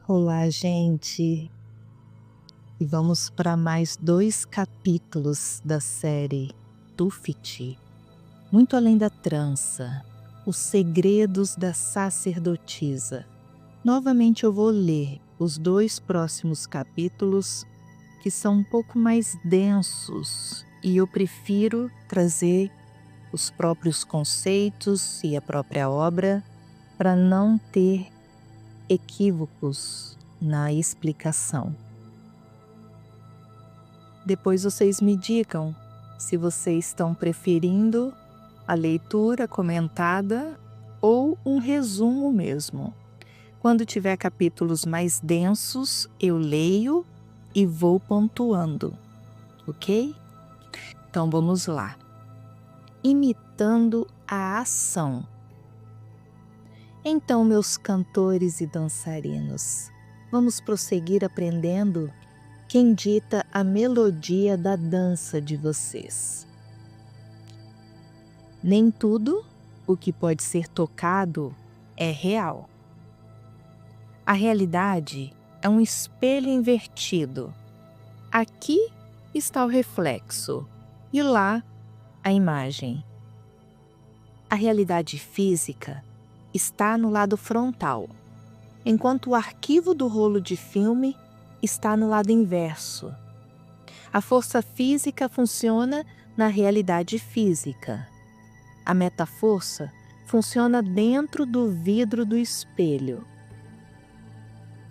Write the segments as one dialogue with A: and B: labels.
A: Olá, gente! E vamos para mais 2 capítulos da série Tufti, Muito Além da Trança, Os Segredos da Sacerdotisa. Novamente eu vou ler os 2 próximos capítulos, que são um pouco mais densos, e eu prefiro trazer os próprios conceitos e a própria obra para não ter equívocos na explicação. Depois vocês me digam se vocês estão preferindo a leitura comentada ou um resumo mesmo. Quando tiver capítulos mais densos, eu leio e vou pontuando, ok? Então vamos lá. Imitando a ação. Então, meus cantores e dançarinos, vamos prosseguir aprendendo quem dita a melodia da dança de vocês. Nem tudo o que pode ser tocado é real. A realidade é um espelho invertido. Aqui está o reflexo e lá a imagem. A realidade física está no lado frontal, enquanto o arquivo do rolo de filme está no lado inverso. A força física funciona na realidade física. A metaforça funciona dentro do vidro do espelho.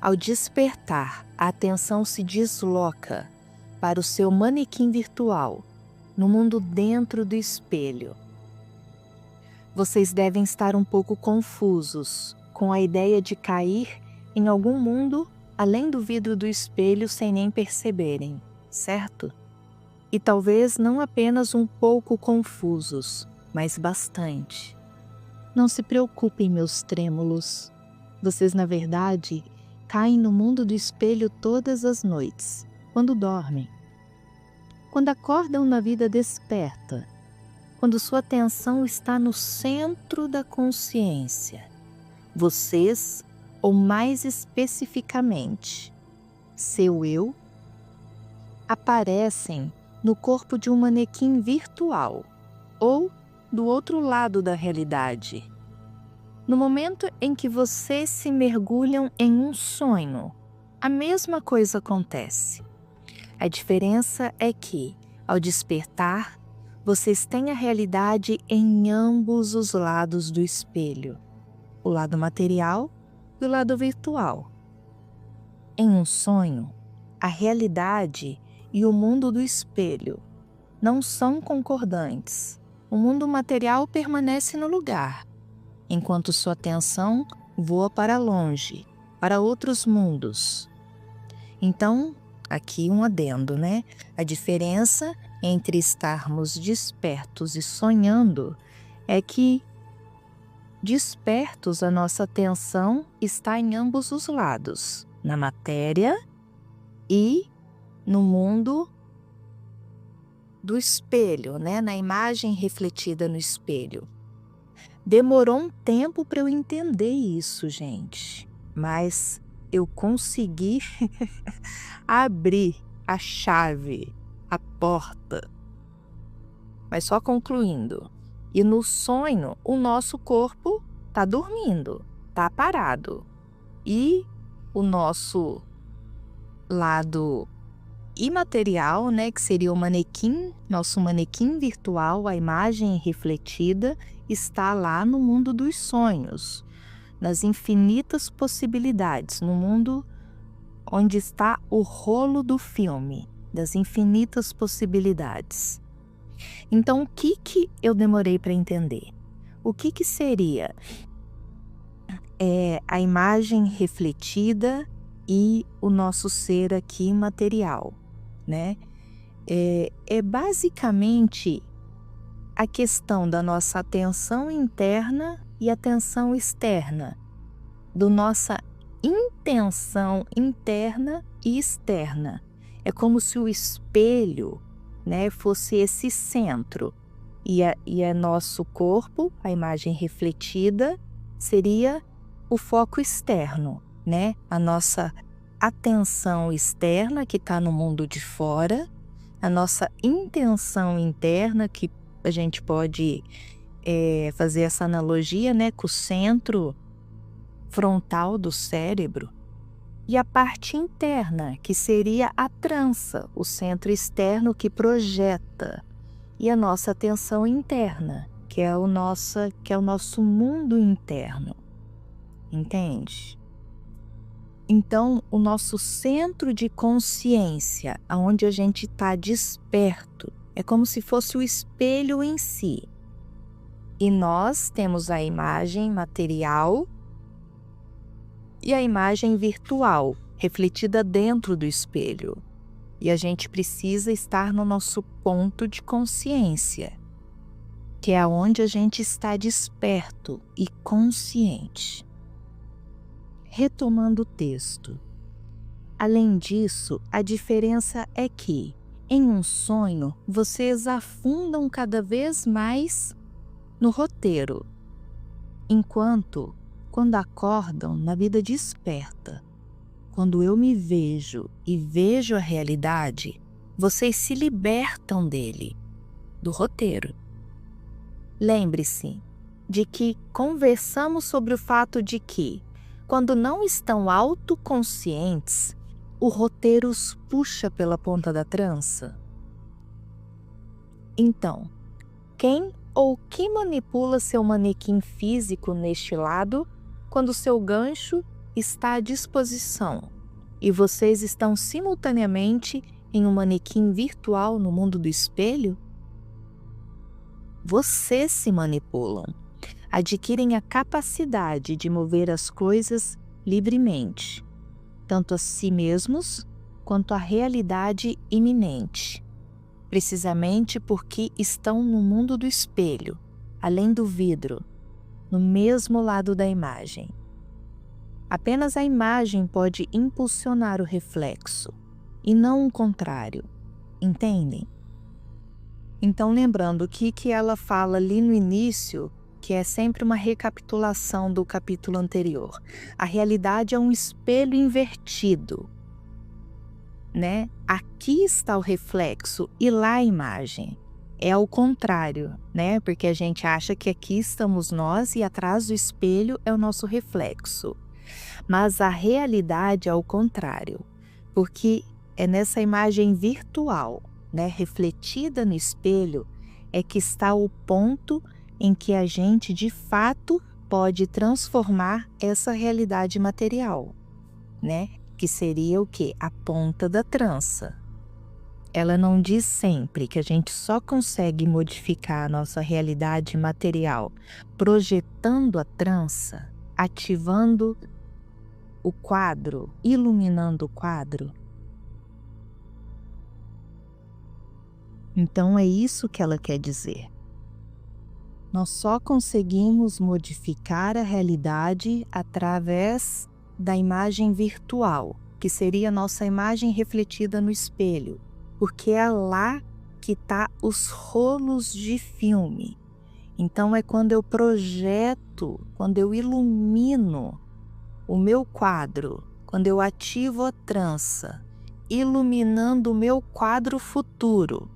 A: Ao despertar, a atenção se desloca para o seu manequim virtual, no mundo dentro do espelho. Vocês devem estar um pouco confusos com a ideia de cair em algum mundo além do vidro do espelho sem nem perceberem, certo? E talvez não apenas um pouco confusos, mas bastante. Não se preocupem, meus trêmulos. Vocês, na verdade, caem no mundo do espelho todas as noites, quando dormem. Quando acordam na vida desperta, quando sua atenção está no centro da consciência, vocês, ou mais especificamente, seu eu, aparecem no corpo de um manequim virtual ou do outro lado da realidade. No momento em que vocês se mergulham em um sonho, a mesma coisa acontece. A diferença é que, ao despertar, vocês têm a realidade em ambos os lados do espelho, o lado material e o lado virtual. Em um sonho, a realidade e o mundo do espelho não são concordantes. O mundo material permanece no lugar, enquanto sua atenção voa para longe, para outros mundos. Então, aqui um adendo, né? A diferença entre estarmos despertos e sonhando é que despertos a nossa atenção está em ambos os lados, na matéria e no mundo do espelho, né? Na imagem refletida no espelho. Demorou um tempo para eu entender isso, gente, mas eu consegui abrir a chave, a porta. Mas só concluindo, e no sonho o nosso corpo está dormindo, está parado, e o nosso lado imaterial, né, que seria o manequim, nosso manequim virtual, a imagem refletida, está lá no mundo dos sonhos, nas infinitas possibilidades, no mundo onde está o rolo do filme, das infinitas possibilidades. Então, o que eu demorei para entender? O que seria a imagem refletida e o nosso ser aqui material, né? É basicamente a questão da nossa atenção interna e atenção externa, da nossa intenção interna e externa. É como se o espelho, né, fosse esse centro e é nosso corpo, a imagem refletida, seria o foco externo. né? A nossa atenção externa, que está no mundo de fora, a nossa intenção interna, que a gente pode fazer essa analogia, né, com o centro frontal do cérebro, e a parte interna, que seria a trança, o centro externo que projeta, e a nossa atenção interna, que é o nosso mundo interno. Entende? Então, o nosso centro de consciência, aonde a gente está desperto, é como se fosse o espelho em si. E nós temos a imagem material e a imagem virtual, refletida dentro do espelho. E a gente precisa estar no nosso ponto de consciência, que é onde a gente está desperto e consciente. Retomando o texto. Além disso, a diferença é que, em um sonho, vocês afundam cada vez mais no roteiro, enquanto, quando acordam na vida desperta, quando eu me vejo e vejo a realidade, vocês se libertam dele, do roteiro. Lembre-se de que conversamos sobre o fato de que, quando não estão autoconscientes, o roteiro os puxa pela ponta da trança. Então, quem ou que manipula seu manequim físico neste lado quando seu gancho está à disposição e vocês estão simultaneamente em um manequim virtual no mundo do espelho? Vocês se manipulam, adquirem a capacidade de mover as coisas livremente, tanto a si mesmos quanto a realidade iminente, precisamente porque estão no mundo do espelho, além do vidro, no mesmo lado da imagem. Apenas a imagem pode impulsionar o reflexo, e não o contrário, entendem? Então, lembrando o que ela fala ali no início, que é sempre uma recapitulação do capítulo anterior. A realidade é um espelho invertido, né? Aqui está o reflexo e lá a imagem. É ao contrário, né? Porque a gente acha que aqui estamos nós e atrás do espelho é o nosso reflexo. Mas a realidade é ao contrário, porque é nessa imagem virtual, né, refletida no espelho, é que está o ponto em que a gente de fato pode transformar essa realidade material, né? Que seria o quê? A ponta da trança. Ela não diz sempre que a gente só consegue modificar a nossa realidade material projetando a trança, ativando o quadro, iluminando o quadro. Então é isso que ela quer dizer. Nós só conseguimos modificar a realidade através da imagem virtual, que seria a nossa imagem refletida no espelho, porque é lá que está os rolos de filme. Então é quando eu projeto, quando eu ilumino o meu quadro, quando eu ativo a trança, iluminando o meu quadro futuro,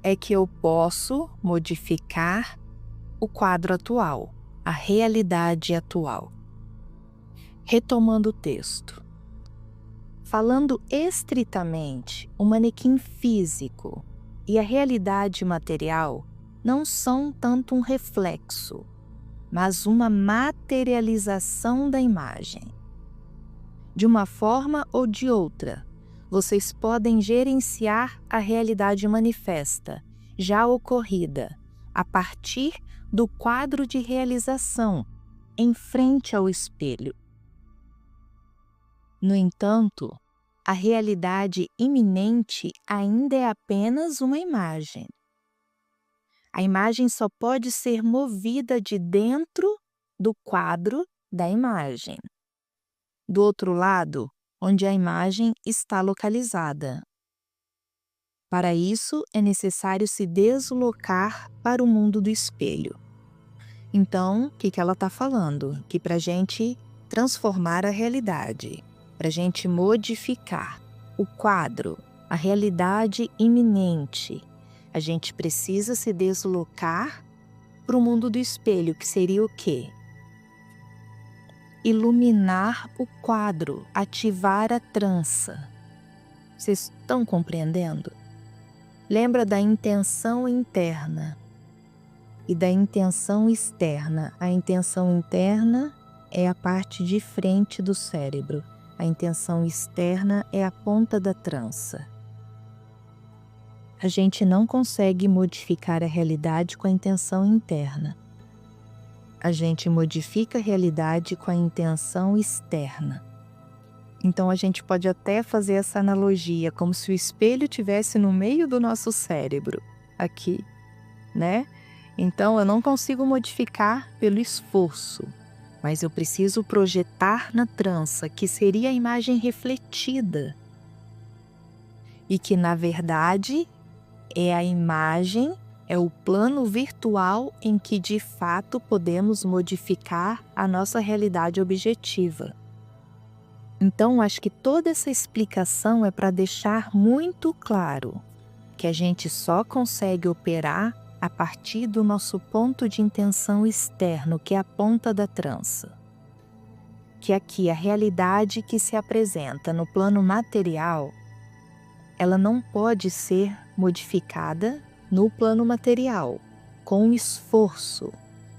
A: é que eu posso modificar o quadro atual, a realidade atual. Retomando o texto. Falando estritamente, o manequim físico e a realidade material não são tanto um reflexo, mas uma materialização da imagem. De uma forma ou de outra, vocês podem gerenciar a realidade manifesta, já ocorrida, a partir do quadro de realização, em frente ao espelho. No entanto, a realidade iminente ainda é apenas uma imagem. A imagem só pode ser movida de dentro do quadro da imagem, do outro lado, onde a imagem está localizada. Para isso, é necessário se deslocar para o mundo do espelho. Então, o que ela está falando? Que para a gente transformar a realidade, para a gente modificar o quadro, a realidade iminente, a gente precisa se deslocar para o mundo do espelho, que seria o quê? Iluminar o quadro, ativar a trança. Vocês estão compreendendo? Lembra da intenção interna e da intenção externa. A intenção interna é a parte de frente do cérebro. A intenção externa é a ponta da trança. A gente não consegue modificar a realidade com a intenção interna. A gente modifica a realidade com a intenção externa. Então a gente pode até fazer essa analogia, como se o espelho estivesse no meio do nosso cérebro, aqui, né? Então eu não consigo modificar pelo esforço, mas eu preciso projetar na trança, que seria a imagem refletida. E que na verdade é a imagem, é o plano virtual em que de fato podemos modificar a nossa realidade objetiva. Então, acho que toda essa explicação é para deixar muito claro que a gente só consegue operar a partir do nosso ponto de intenção externo, que é a ponta da trança. Que aqui a realidade que se apresenta no plano material, ela não pode ser modificada no plano material, com esforço,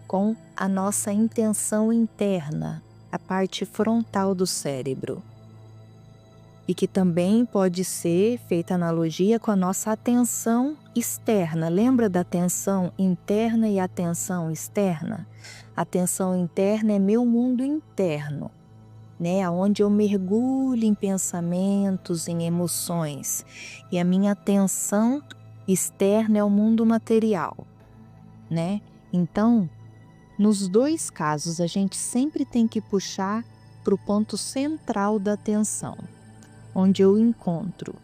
A: com a nossa intenção interna, a parte frontal do cérebro. E que também pode ser feita analogia com a nossa atenção externa. Lembra da atenção interna e atenção externa? A atenção interna é meu mundo interno, né? Onde eu mergulho em pensamentos, em emoções. E a minha atenção externa é o mundo material, né? Então, nos dois casos, a gente sempre tem que puxar para o ponto central da atenção, onde eu encontro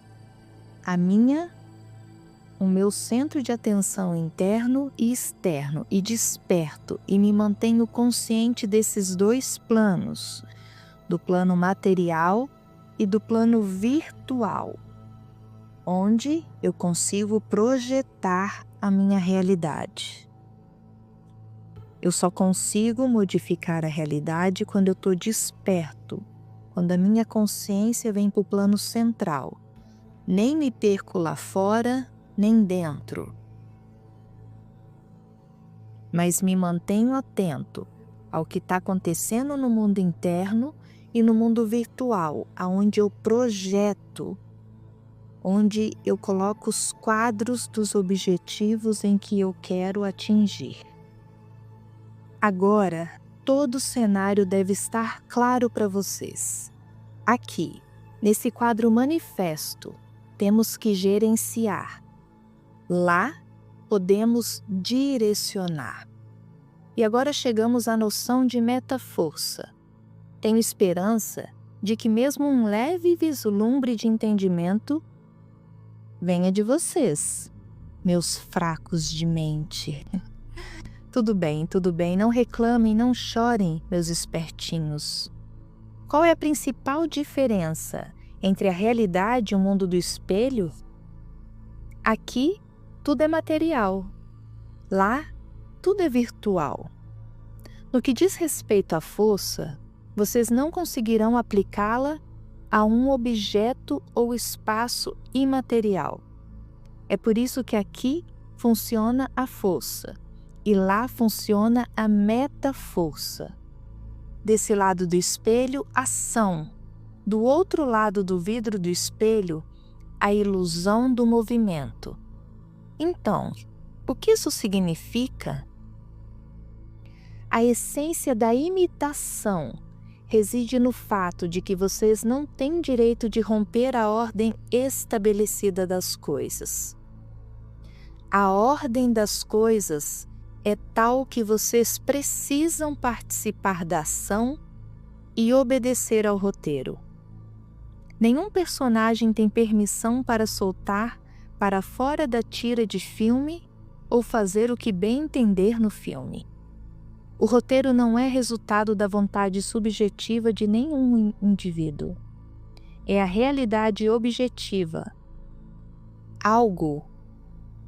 A: o meu centro de atenção interno e externo, e desperto e me mantenho consciente desses dois planos, do plano material e do plano virtual, onde eu consigo projetar a minha realidade. Eu só consigo modificar a realidade quando eu estou desperto, quando a minha consciência vem para o plano central. Nem me perco lá fora, nem dentro. Mas me mantenho atento ao que está acontecendo no mundo interno e no mundo virtual, aonde eu projeto, onde eu coloco os quadros dos objetivos em que eu quero atingir. Agora, todo o cenário deve estar claro para vocês. Aqui, nesse quadro manifesto, temos que gerenciar. Lá, podemos direcionar. E agora chegamos à noção de meta-força. Tenho esperança de que mesmo um leve vislumbre de entendimento venha de vocês, meus fracos de mente. Tudo bem, não reclamem, não chorem, meus espertinhos. Qual é a principal diferença entre a realidade e o mundo do espelho? Aqui, tudo é material. Lá, tudo é virtual. No que diz respeito à força, vocês não conseguirão aplicá-la a um objeto ou espaço imaterial. É por isso que aqui funciona a força. E lá funciona a meta-força. Desse lado do espelho, ação. Do outro lado do vidro do espelho, a ilusão do movimento. Então, o que isso significa? A essência da imitação reside no fato de que vocês não têm direito de romper a ordem estabelecida das coisas. A ordem das coisas é tal que vocês precisam participar da ação e obedecer ao roteiro. Nenhum personagem tem permissão para soltar para fora da tira de filme ou fazer o que bem entender no filme. O roteiro não é resultado da vontade subjetiva de nenhum indivíduo. É a realidade objetiva, algo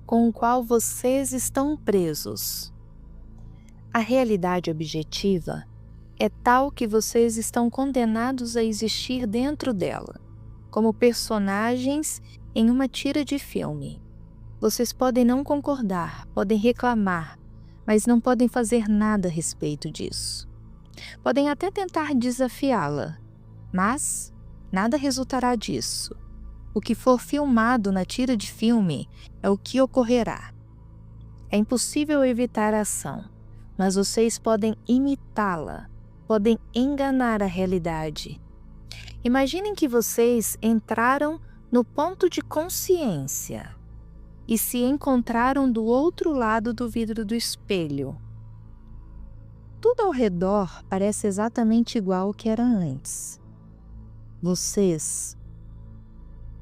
A: com o qual vocês estão presos. A realidade objetiva é tal que vocês estão condenados a existir dentro dela, como personagens em uma tira de filme. Vocês podem não concordar, podem reclamar, mas não podem fazer nada a respeito disso. Podem até tentar desafiá-la, mas nada resultará disso. O que for filmado na tira de filme é o que ocorrerá. É impossível evitar a ação, mas vocês podem imitá-la, podem enganar a realidade. Imaginem que vocês entraram no ponto de consciência e se encontraram do outro lado do vidro do espelho. Tudo ao redor parece exatamente igual ao que era antes. Vocês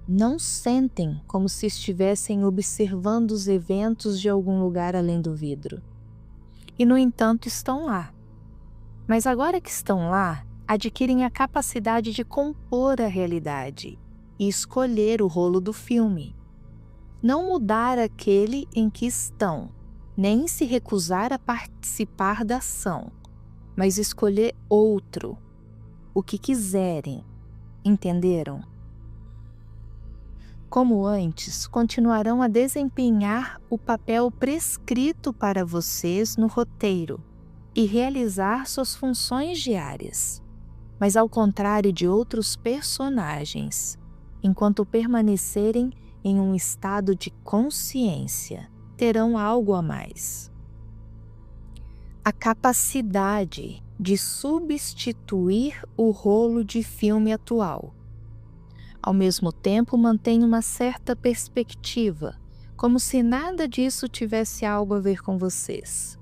A: não sentem como se estivessem observando os eventos de algum lugar além do vidro. E, no entanto, estão lá. Mas agora que estão lá, adquirem a capacidade de compor a realidade e escolher o rolo do filme. Não mudar aquele em que estão, nem se recusar a participar da ação, mas escolher outro, o que quiserem. Entenderam? Como antes, continuarão a desempenhar o papel prescrito para vocês no roteiro e realizar suas funções diárias, mas ao contrário de outros personagens, enquanto permanecerem em um estado de consciência, terão algo a mais. A capacidade de substituir o rolo de filme atual. Ao mesmo tempo, mantém uma certa perspectiva, como se nada disso tivesse algo a ver com vocês.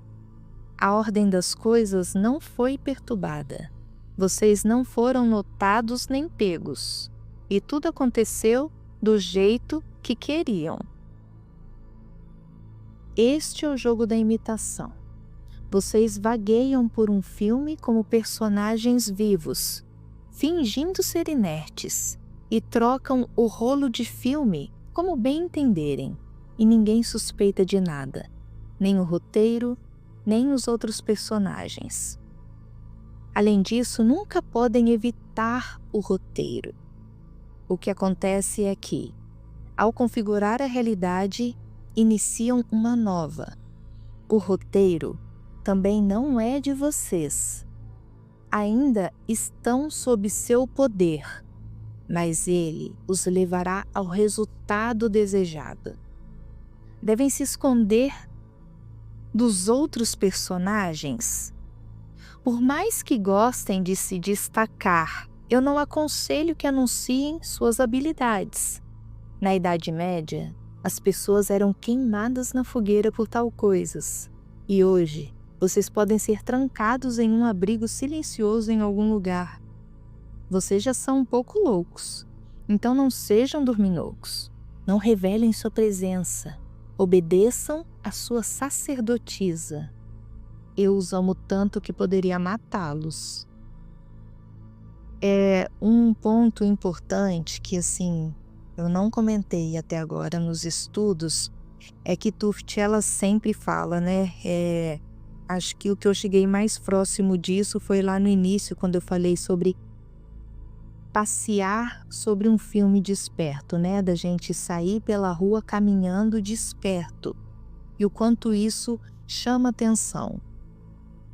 A: A ordem das coisas não foi perturbada. Vocês não foram notados nem pegos, e tudo aconteceu do jeito que queriam. Este é o jogo da imitação. Vocês vagueiam por um filme como personagens vivos, fingindo ser inertes, e trocam o rolo de filme como bem entenderem, e ninguém suspeita de nada, nem o roteiro, nem os outros personagens. Além disso, nunca podem evitar o roteiro. O que acontece é que, ao configurar a realidade, iniciam uma nova. O roteiro também não é de vocês. Ainda estão sob seu poder, mas ele os levará ao resultado desejado. Devem se esconder dos outros personagens. Por mais que gostem de se destacar, eu não aconselho que anunciem suas habilidades. Na Idade Média, as pessoas eram queimadas na fogueira por tal coisas. E hoje, vocês podem ser trancados em um abrigo silencioso em algum lugar. Vocês já são um pouco loucos, então não sejam dorminocos. Não revelem sua presença. Obedeçam a sua sacerdotisa. Eu os amo tanto que poderia matá-los. É um ponto importante que, assim, eu não comentei até agora nos estudos, é que Tuft, ela sempre fala, né? Acho que o que eu cheguei mais próximo disso foi lá no início, quando eu falei sobre passear sobre um filme desperto, né? Da gente sair pela rua caminhando desperto. E o quanto isso chama atenção.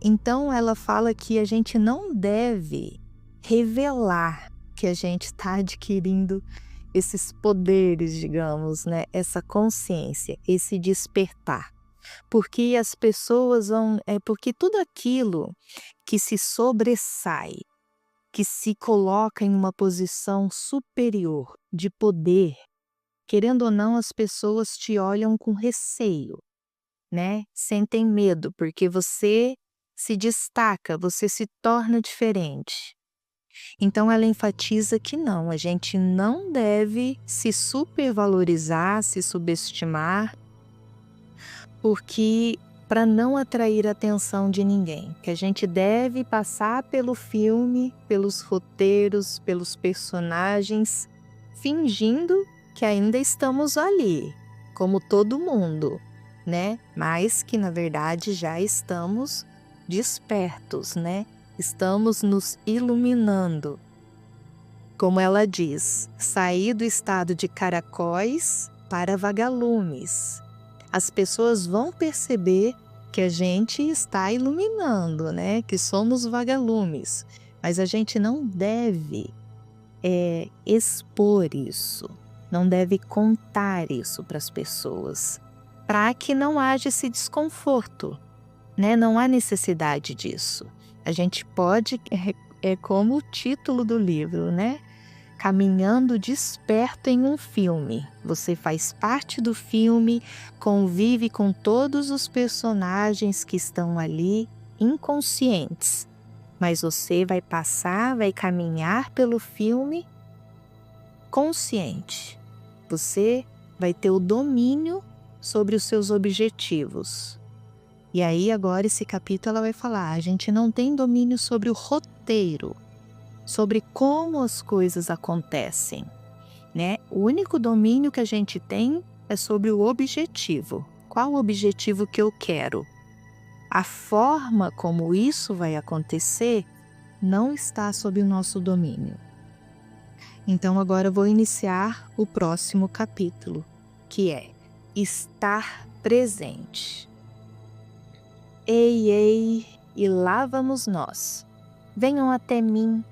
A: Então ela fala que a gente não deve revelar que a gente está adquirindo esses poderes, digamos, né? Essa consciência, esse despertar. Porque as pessoas vão... porque tudo aquilo que se sobressai, que se coloca em uma posição superior de poder, querendo ou não, as pessoas te olham com receio, né? Sentem medo, porque você se destaca, você se torna diferente. Então ela enfatiza que não, a gente não deve se supervalorizar, se subestimar, porque para não atrair a atenção de ninguém, que a gente deve passar pelo filme, pelos roteiros, pelos personagens, fingindo que ainda estamos ali, como todo mundo, né? Mas que na verdade já estamos despertos, né? Estamos nos iluminando. Como ela diz, sair do estado de caracóis para vagalumes. As pessoas vão perceber que a gente está iluminando, né? Que somos vagalumes. Mas a gente não deve expor isso, não deve contar isso para as pessoas, para que não haja esse desconforto, né? Não há necessidade disso. A gente pode, é como o título do livro, né? Caminhando desperto em um filme. Você faz parte do filme, convive com todos os personagens que estão ali inconscientes. Mas você vai passar, vai caminhar pelo filme consciente. Você vai ter o domínio sobre os seus objetivos. E aí agora esse capítulo ela vai falar, a gente não tem domínio sobre o roteiro, sobre como as coisas acontecem, né? O único domínio que a gente tem é sobre o objetivo. Qual o objetivo que eu quero? A forma como isso vai acontecer não está sob o nosso domínio. Então agora eu vou iniciar o próximo capítulo, que é estar presente. Ei, ei, e lá vamos nós. Venham até mim,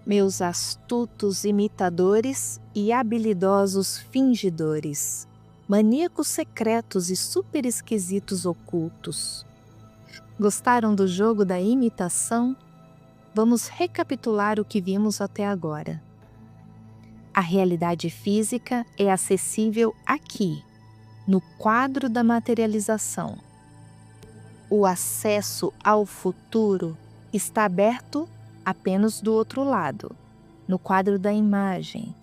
A: meus astutos imitadores e habilidosos fingidores, maníacos secretos e super esquisitos ocultos. Gostaram do jogo da imitação? Vamos recapitular o que vimos até agora. A realidade física é acessível aqui, no quadro da materialização. O acesso ao futuro está aberto apenas do outro lado, no quadro da imagem.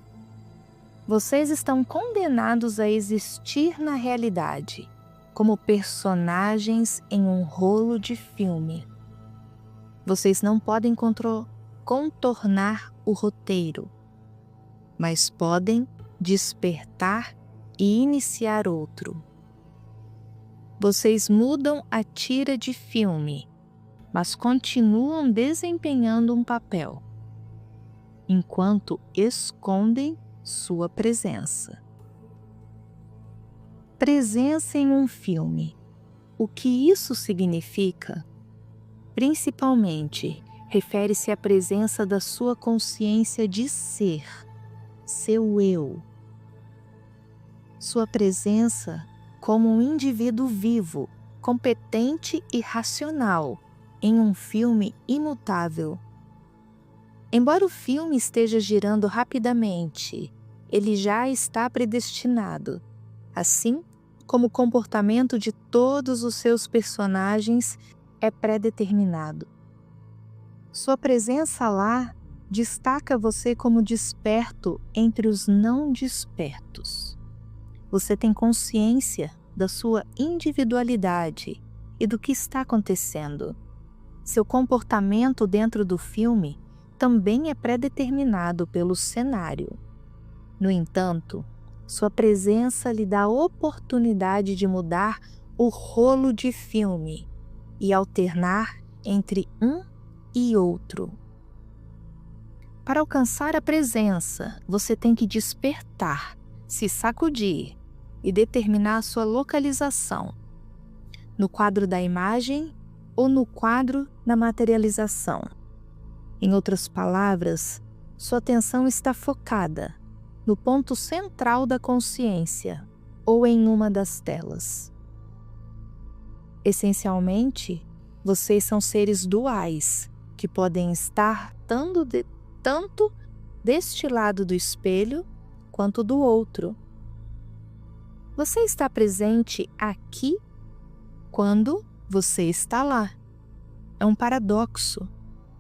A: Vocês estão condenados a existir na realidade, como personagens em um rolo de filme. Vocês não podem contornar o roteiro, mas podem despertar e iniciar outro. Vocês mudam a tira de filme, mas continuam desempenhando um papel, enquanto escondem sua presença. Presença em um filme. O que isso significa? Principalmente, refere-se à presença da sua consciência de ser, seu eu. Sua presença como um indivíduo vivo, competente e racional, em um filme imutável. Embora o filme esteja girando rapidamente, ele já está predestinado, assim como o comportamento de todos os seus personagens é pré-determinado. Sua presença lá destaca você como desperto entre os não despertos. Você tem consciência da sua individualidade e do que está acontecendo. Seu comportamento dentro do filme também é pré-determinado pelo cenário. No entanto, sua presença lhe dá a oportunidade de mudar o rolo de filme e alternar entre um e outro. Para alcançar a presença, você tem que despertar, se sacudir e determinar a sua localização, no quadro da imagem ou no quadro da materialização. Em outras palavras, sua atenção está focada no ponto central da consciência ou em uma das telas. Essencialmente, vocês são seres duais que podem estar tanto deste lado do espelho quanto do outro. Você está presente aqui quando você está lá. É um paradoxo.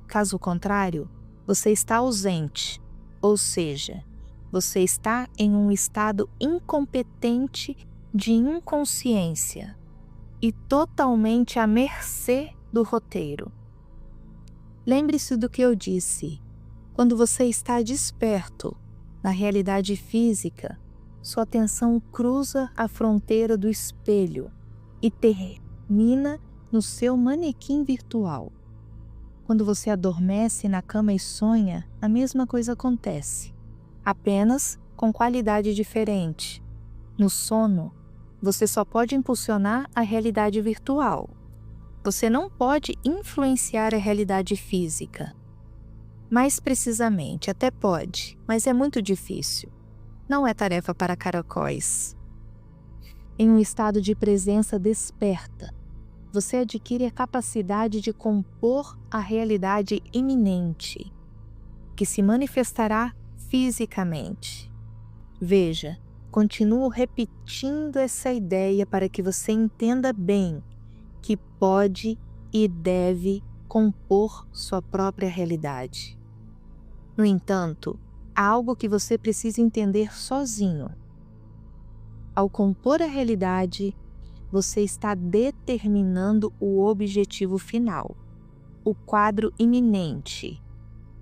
A: Caso contrário, você está ausente, ou seja, você está em um estado incompetente de inconsciência. e totalmente à mercê do roteiro. Lembre-se do que eu disse. Quando você está desperto na realidade física, sua atenção cruza a fronteira do espelho e termina no seu manequim virtual. Quando você adormece na cama e sonha, a mesma coisa acontece, apenas com qualidade diferente. No sono, você só pode impulsionar a realidade virtual. Você não pode influenciar a realidade física. Mais precisamente, até pode, mas é muito difícil. Não é tarefa para caracóis. Em um estado de presença desperta, você adquire a capacidade de compor a realidade iminente, que se manifestará fisicamente. Veja, continuo repetindo essa ideia para que você entenda bem que pode e deve compor sua própria realidade. No entanto, há algo que você precisa entender sozinho. Ao compor a realidade, você está determinando o objetivo final, o quadro iminente,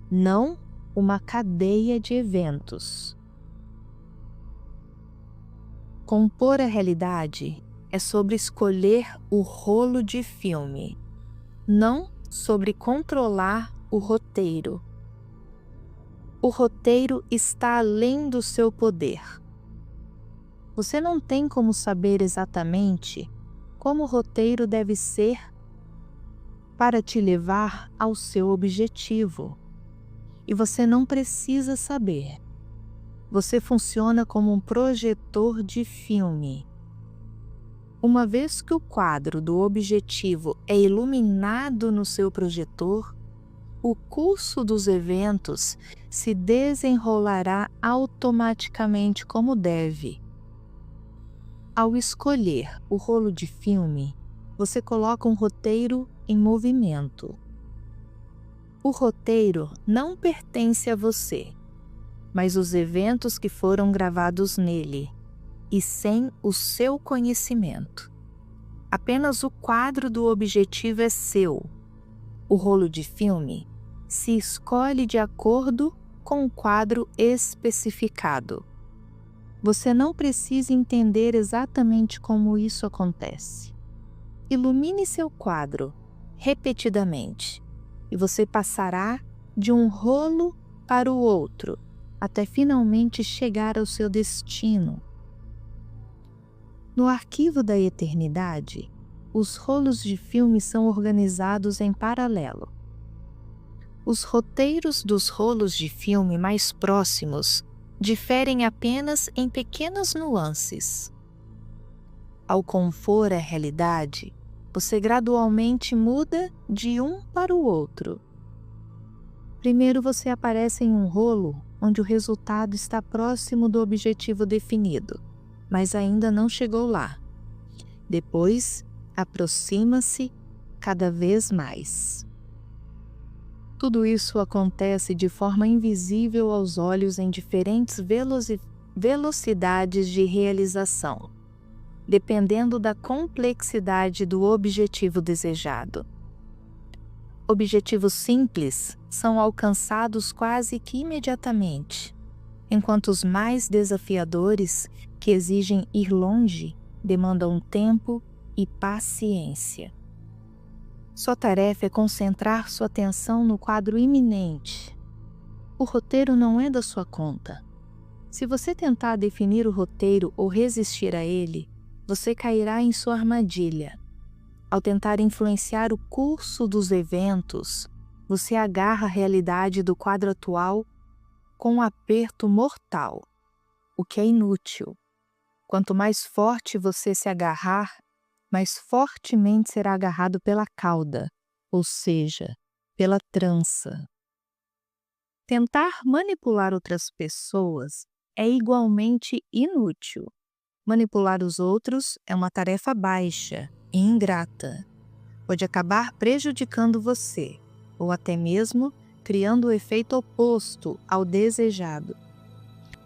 A: não uma cadeia de eventos. Compor a realidade é sobre escolher o rolo de filme, não sobre controlar o roteiro. O roteiro está além do seu poder. Você não tem como saber exatamente como o roteiro deve ser para te levar ao seu objetivo. E você não precisa saber. Você funciona como um projetor de filme. Uma vez que o quadro do objetivo é iluminado no seu projetor, o curso dos eventos se desenrolará automaticamente como deve. Ao escolher o rolo de filme, você coloca um roteiro em movimento. O roteiro não pertence a você, mas os eventos que foram gravados nele, e sem o seu conhecimento. Apenas o quadro do objetivo é seu. O rolo de filme se escolhe de acordo com o quadro especificado. Você não precisa entender exatamente como isso acontece. Ilumine seu quadro repetidamente e você passará de um rolo para o outro até finalmente chegar ao seu destino. No arquivo da eternidade, os rolos de filme são organizados em paralelo. Os roteiros dos rolos de filme mais próximos diferem apenas em pequenas nuances. Ao compor a realidade, você gradualmente muda de um para o outro. Primeiro você aparece em um rolo onde o resultado está próximo do objetivo definido, mas ainda não chegou lá. Depois, aproxima-se cada vez mais. Tudo isso acontece de forma invisível aos olhos em diferentes velocidades de realização, dependendo da complexidade do objetivo desejado. Objetivos simples são alcançados quase que imediatamente, enquanto os mais desafiadores, que exigem ir longe, demandam tempo e paciência. Sua tarefa é concentrar sua atenção no quadro iminente. O roteiro não é da sua conta. Se você tentar definir o roteiro ou resistir a ele, você cairá em sua armadilha. Ao tentar influenciar o curso dos eventos, você agarra a realidade do quadro atual com um aperto mortal, o que é inútil. Quanto mais forte você se agarrar, mais fortemente será agarrado pela cauda, ou seja, pela trança. Tentar manipular outras pessoas é igualmente inútil. Manipular os outros é uma tarefa baixa e ingrata. Pode acabar prejudicando você, ou até mesmo criando o efeito oposto ao desejado.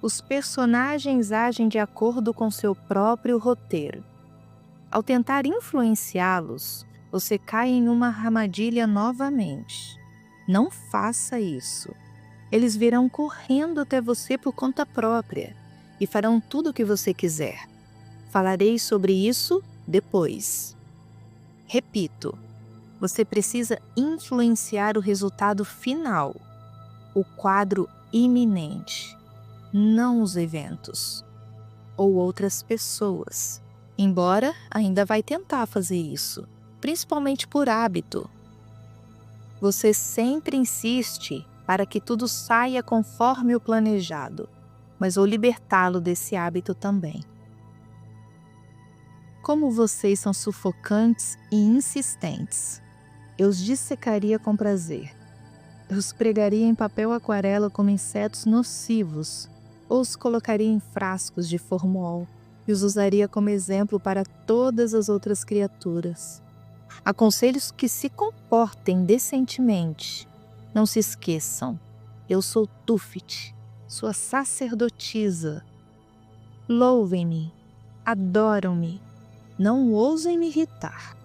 A: Os personagens agem de acordo com seu próprio roteiro. Ao tentar influenciá-los, você cai em uma armadilha novamente. Não faça isso. Eles virão correndo até você por conta própria e farão tudo o que você quiser. Falarei sobre isso depois. Repito, você precisa influenciar o resultado final, o quadro iminente, não os eventos ou outras pessoas. Embora ainda vai tentar fazer isso, principalmente por hábito. Você sempre insiste para que tudo saia conforme o planejado, mas vou libertá-lo desse hábito também. Como vocês são sufocantes e insistentes, eu os dissecaria com prazer. Eu os pregaria em papel aquarela como insetos nocivos, ou os colocaria em frascos de formol e os usaria como exemplo para todas as outras criaturas. Aconselho que se comportem decentemente. Não se esqueçam, eu sou Tufit, sua sacerdotisa. Louvem-me, adoram-me, não ousem me irritar.